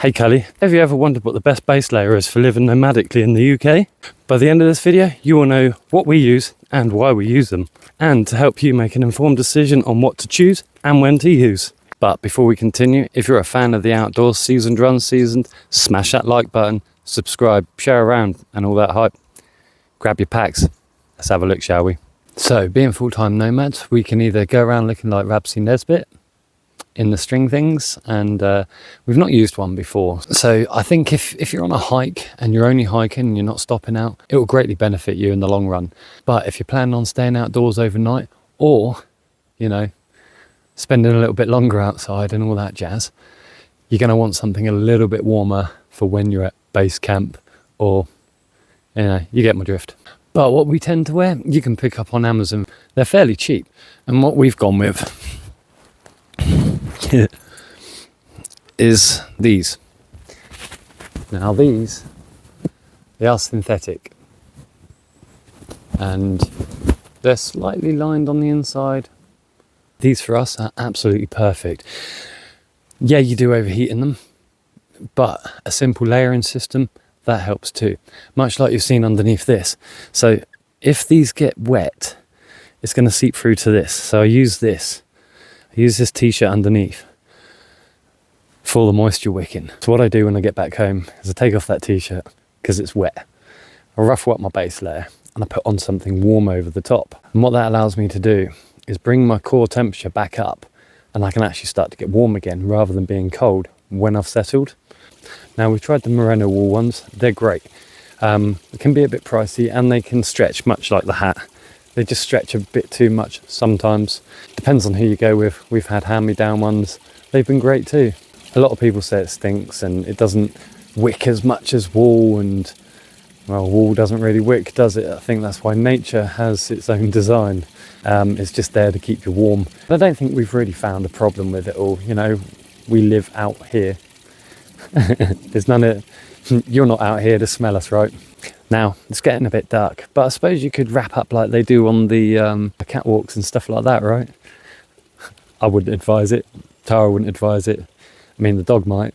Hey Cully, have you ever wondered what the best base layer is for living nomadically in the UK? By the end of this video, you will know what we use and why we use them, and to help you make an informed decision on what to choose and when to use. But before we continue, if you're a fan of the outdoors, seasoned, unseasoned, smash that like button, subscribe, share around and all that hype. Grab your packs. Let's have a look, shall we? So, being full-time nomads, we can either go around looking like Rabsy Nesbitt in the string things, and we've not used one before. So I think if you're on a hike and you're only hiking and you're not stopping out, it will greatly benefit you in the long run. But if you're planning on staying outdoors overnight, or, you know, spending a little bit longer outside and all that jazz, you're going to want something a little bit warmer for when you're at base camp, or, you know, you get my drift. But what we tend to wear, you can pick up on Amazon. They're fairly cheap. And what we've gone with is these. Now these, they are synthetic. And they're slightly lined on the inside. These for us are absolutely perfect. Yeah, you do overheat in them, but a simple layering system, that helps too. Much like you've seen underneath this. So if these get wet, it's going to seep through to this. So I use this t-shirt underneath for the moisture wicking. So what I do when I get back home is I take off that t-shirt because it's wet. I ruffle up my base layer and I put on something warm over the top. And what that allows me to do is bring my core temperature back up, and I can actually start to get warm again rather than being cold when I've settled. Now, we've tried the merino wool ones. They're great. It can be a bit pricey and they can stretch much like the hat. They just stretch a bit too much sometimes. Depends on who you go with. We've had hand-me-down ones. They've been great too. A lot of people say it stinks and it doesn't wick as much as wool, and well, wool doesn't really wick, does it? I think that's why nature has its own design. It's just there to keep you warm. But I don't think we've really found a problem with it all. You know, we live out here. There's none of, you're not out here to smell us, right? Now, it's getting a bit dark, but I suppose you could wrap up like they do on the catwalks and stuff like that, right? I wouldn't advise it. Tara wouldn't advise it. I mean, the dog might.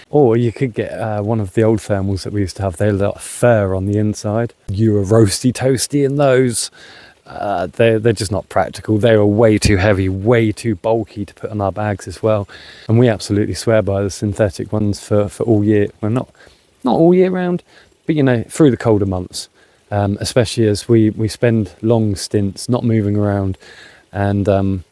Or you could get one of the old thermals that we used to have. They look like fur on the inside. You were roasty toasty in those. They're just not practical. They were way too heavy, way too bulky to put on our bags as well. And we absolutely swear by the synthetic ones for all year. Well, not all year round, but you know, through the colder months, especially as we spend long stints not moving around, and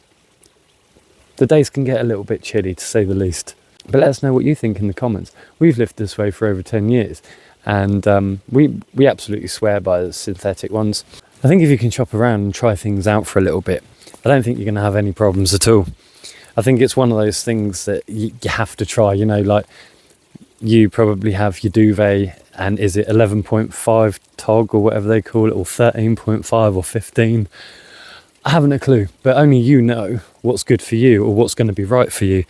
the days can get a little bit chilly, to say the least. But let us know what you think in the comments. We've lived this way for over 10 years, and we absolutely swear by the synthetic ones. I think if you can shop around and try things out for a little bit, I don't think you're going to have any problems at all. I think it's one of those things that you have to try. You know, like you probably have your duvet, and is it 11.5 tog or whatever they call it, or 13.5 or 15? I haven't a clue, but only you know what's good for you or what's going to be right for you.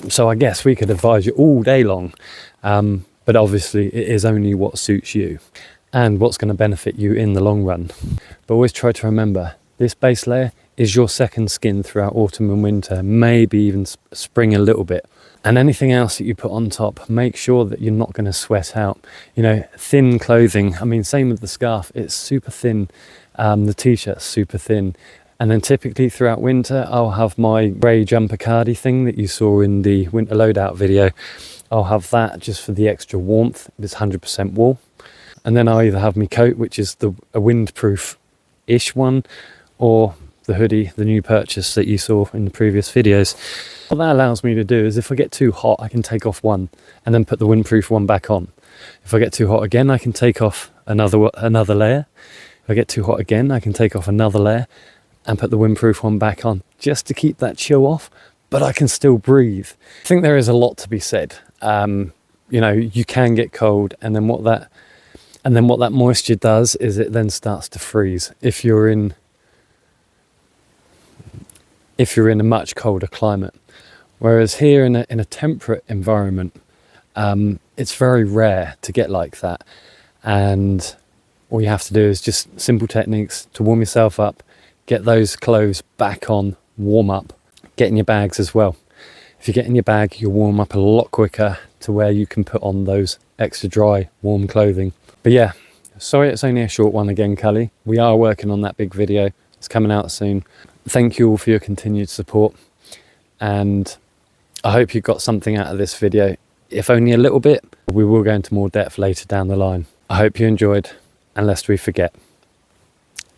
So I guess we could advise you all day long, but obviously it is only what suits you and what's going to benefit you in the long run. But always try to remember, this base layer is your second skin throughout autumn and winter, maybe even spring a little bit. And anything else that you put on top, make sure that you're not going to sweat out. You know, thin clothing, I mean, same with the scarf, it's super thin. The t-shirt's super thin. And then typically throughout winter, I'll have my grey jumper cardi thing that you saw in the winter loadout video. I'll have that just for the extra warmth. It's 100% wool. And then I'll either have my coat, which is a windproof-ish one, or the hoodie, the new purchase that you saw in the previous videos. What that allows me to do is if I get too hot, I can take off one and then put the windproof one back on. If I get too hot again, I can take off another layer. If I get too hot again, I can take off another layer and put the windproof one back on, just to keep that chill off, but I can still breathe. I think there is a lot to be said. You know, you can get cold, and then what that moisture does is it then starts to freeze if you're in a much colder climate. Whereas here in a temperate environment, it's very rare to get like that. And all you have to do is just simple techniques to warm yourself up, get those clothes back on, warm up, get in your bags as well. If you get in your bag, you'll warm up a lot quicker to where you can put on those extra dry, warm clothing. But yeah, sorry it's only a short one again, Cully. We are working on that big video. It's coming out soon. Thank you all for your continued support. And I hope you got something out of this video. If only a little bit, we will go into more depth later down the line. I hope you enjoyed, and lest we forget,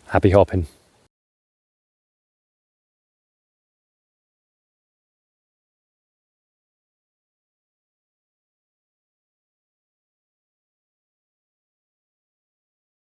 happy hopping.